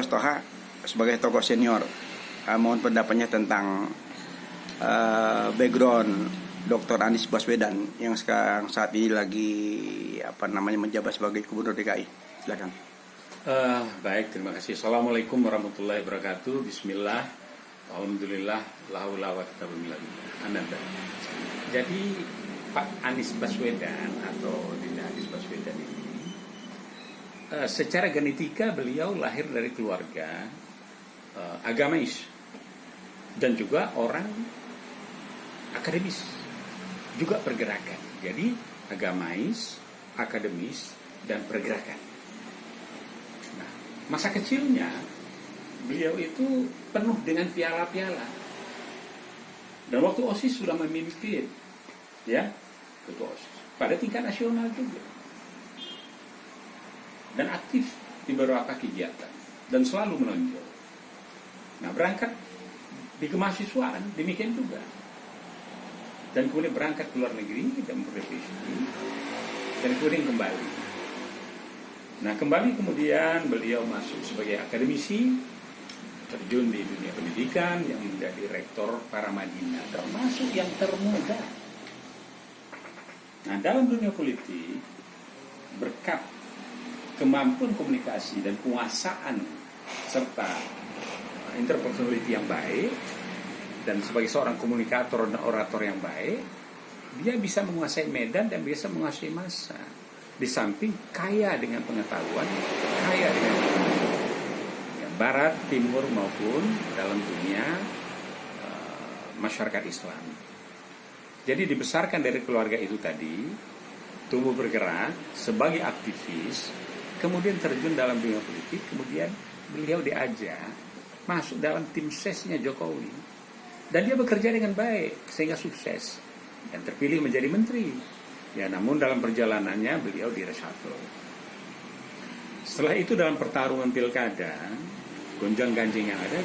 Firdaus Toha sebagai tokoh senior mohon pendapatnya tentang background Dr. Anies Baswedan yang sekarang saat ini lagi menjabat sebagai Gubernur DKI. Silakan. Baik, terima kasih. Assalamualaikum warahmatullahi wabarakatuh. Bismillah, alhamdulillah, la haula wa quwwata illa billah. Jadi Pak Anies Baswedan atau Dinda Anies Baswedan ini secara genetika beliau lahir dari keluarga agamais dan juga orang akademis, juga pergerakan. Jadi agamais, akademis, dan pergerakan. Nah, masa kecilnya beliau itu penuh dengan piala-piala. Dan waktu OSIS sudah memimpin, ya, ketua OSIS pada tingkat nasional juga. Dan aktif di beberapa kegiatan dan selalu menonjol. Nah, berangkat di kemahasiswaan demikian juga. Dan kemudian berangkat ke luar negeri dan berprestasi dan kemudian kembali. Nah, kembali kemudian beliau masuk sebagai akademisi, terjun di dunia pendidikan yang menjadi rektor Paramadina, termasuk yang termuda. Nah, dalam dunia politik berkat kemampuan komunikasi dan penguasaan serta interpersonality yang baik dan sebagai seorang komunikator dan orator yang baik, dia bisa menguasai medan dan bisa menguasai massa. Di samping kaya dengan pengetahuan, kaya dengan ya, barat, timur maupun dalam dunia masyarakat Islam. Jadi dibesarkan dari keluarga itu tadi, tumbuh bergerak sebagai aktivis, kemudian terjun dalam dunia politik, kemudian beliau diajak masuk dalam tim sesnya Jokowi. Dan dia bekerja dengan baik sehingga sukses dan terpilih menjadi menteri. Ya, namun dalam perjalanannya beliau di-reshuffle. Setelah itu dalam pertarungan pilkada, gonjang-ganjing yang ada,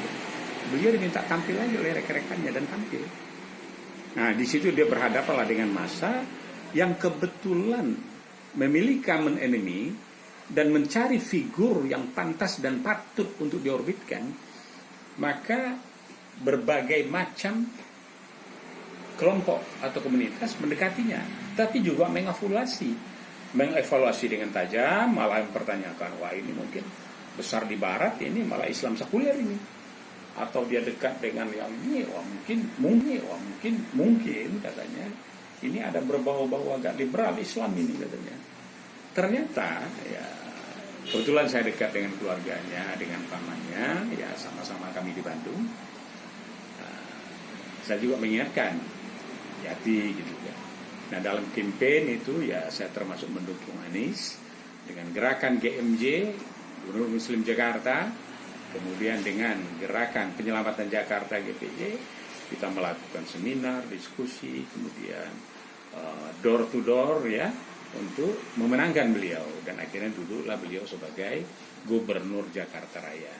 beliau diminta tampil lagi oleh rekan-rekannya dan tampil. Nah, di situ dia berhadapan dengan massa yang kebetulan memilih common enemy dan mencari figur yang pantas dan patut untuk diorbitkan, maka berbagai macam kelompok atau komunitas mendekatinya, tapi juga mengevaluasi dengan tajam, malah mempertanyakan, wah ini mungkin besar di barat, ini malah Islam sekuler ini, atau dia dekat dengan yang ini, wah mungkin katanya ini ada berbau-bau agak liberal Islam ini katanya. Ternyata ya kebetulan saya dekat dengan keluarganya, dengan pamannya, ya sama-sama kami di Bandung. Saya juga mengingatkan, hati gitu ya. Nah, dalam campaign itu ya saya termasuk mendukung Anies dengan gerakan GMJ, Gubernur Muslim Jakarta, kemudian dengan gerakan Penyelamatan Jakarta GPJ, kita melakukan seminar, diskusi, kemudian door to door ya, untuk memenangkan beliau, dan akhirnya duduklah beliau sebagai Gubernur Jakarta Raya.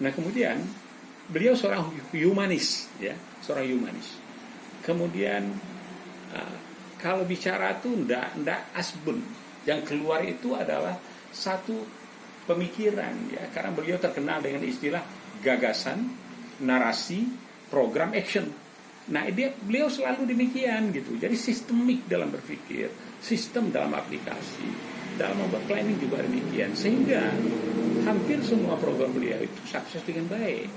Nah, kemudian beliau seorang humanis ya, seorang humanis. Kemudian kalau bicara itu ndak asbun, yang keluar itu adalah satu pemikiran ya, karena beliau terkenal dengan istilah gagasan, narasi, program, action. Nah, beliau selalu demikian gitu. Jadi sistemik dalam berpikir, sistem dalam aplikasi, dalam membuat planning juga demikian. Sehingga hampir semua program beliau itu sukses dengan baik.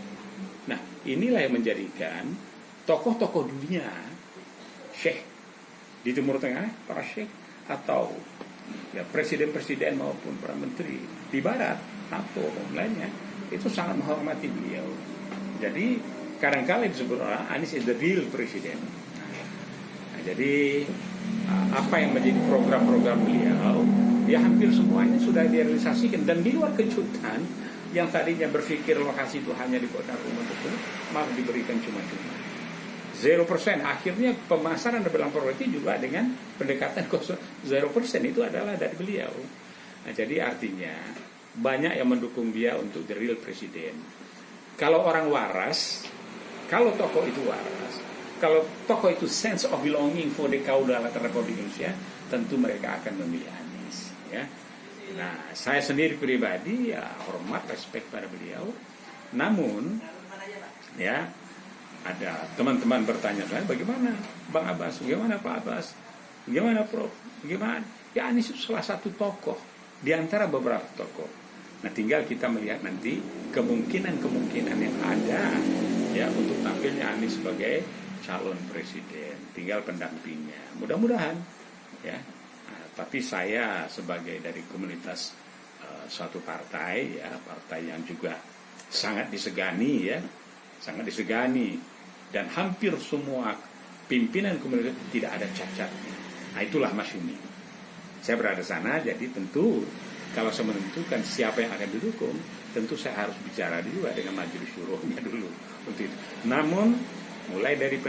Nah, inilah yang menjadikan tokoh-tokoh dunia, syekh di Timur Tengah, para syekh, atau ya presiden-presiden maupun para menteri di barat atau lainnya, itu sangat menghormati beliau. Jadi kadang-kadang disebut orang Anies is the real president. Nah, jadi apa yang menjadi program-program beliau, ya hampir semuanya sudah direalisasikan. Dan di luar kejutan, yang tadinya berpikir lokasi itu hanya di kota rumah itu, malah diberikan cuma-cuma 0%. Akhirnya pemasaran dan bilang properti juga dengan pendekatan 0% itu adalah dari beliau. Nah, jadi artinya banyak yang mendukung dia untuk the real president. Kalau orang waras, kalau tokoh itu waras, kalau tokoh itu sense of belonging for the kedaulatan Republik Indonesia, tentu mereka akan memilih Anies. Ya. Nah, saya sendiri pribadi ya hormat, respect pada beliau. Namun, ya ada teman-teman bertanya saya, bagaimana Bang Abbas, bagaimana Pak Abbas, bagaimana Prof, bagaimana? Ya Anies itu salah satu tokoh di antara beberapa tokoh. Nah, tinggal kita melihat nanti kemungkinan yang ada ya untuk tampilnya Anies sebagai calon presiden. Tinggal pendampingnya. Mudah-mudahan ya. Tapi saya sebagai dari komunitas suatu partai ya, partai yang juga sangat disegani ya, sangat disegani, dan hampir semua pimpinan komunitas tidak ada cacatnya. Nah, itulah Mas Yumi. Saya berada sana, jadi tentu kalau saya menentukan siapa yang akan didukung, tentu saya harus bicara juga dengan majelis syurohnya dulu untuk itu. Namun mulai dari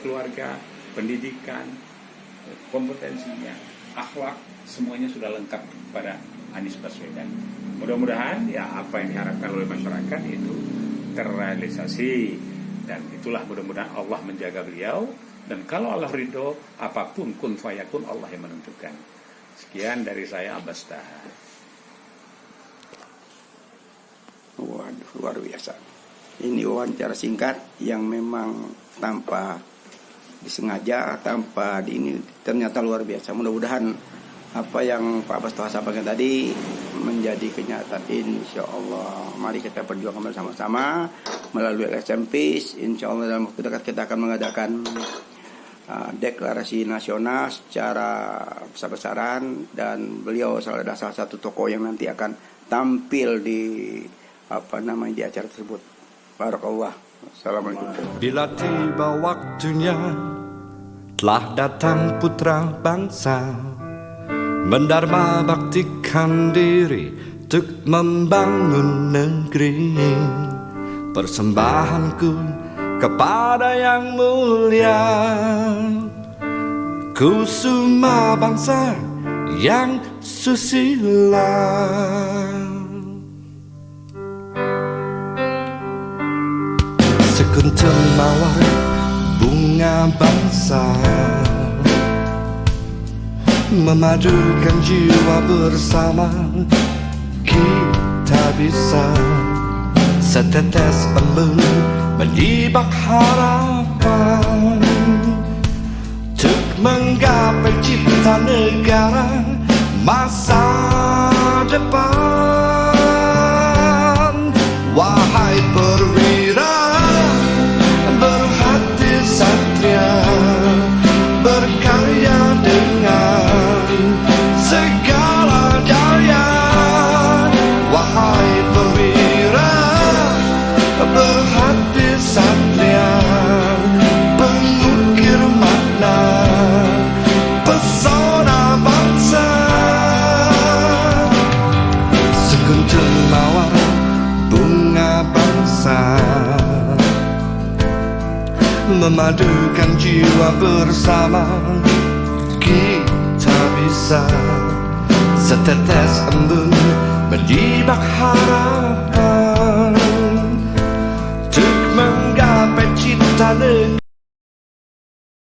keluarga, pendidikan, kompetensinya, akhlak, semuanya sudah lengkap pada Anies Baswedan. Mudah-mudahan ya apa yang diharapkan oleh masyarakat itu terrealisasi, dan itulah mudah-mudahan Allah menjaga beliau, dan kalau Allah ridho apapun kun fayakun, Allah yang menentukan. Sekian dari saya, Abbas Taha. Waduh, luar biasa. Ini wawancara singkat yang memang tanpa disengaja, tanpa ini, ternyata luar biasa. Mudah-mudahan apa yang Pak Abbas Taha sampaikan tadi menjadi kenyataan, insya Allah. Mari kita perjuangkan bersama-sama melalui LSM Peace. Insya Allah dalam waktu dekat kita akan mengadakan deklarasi nasional secara besar-besaran, dan beliau adalah salah satu tokoh yang nanti akan tampil di di acara tersebut. Barakallah. Assalamualaikum. Bila tiba waktunya, telah datang putra bangsa, mendarma baktikan diri untuk membangun negeri. Persembahanku kepada yang mulia, kusuma bangsa yang susila. Sekuntum mawar bunga bangsa, memadukan jiwa bersama, kita bisa. Setetes embun menibak harapan, untuk menggapai cipta negara masa depan. Wahai perwira berhati satria, berkarya dengan segala daya. Wahai perwira berhati satria, pengukir makna pesona bangsa. Sekuntum mawar bunga bangsa, memadukan jiwa bersama, kita bisa. Setetes embun menibak harapan, untuk menggapai cipta negeri.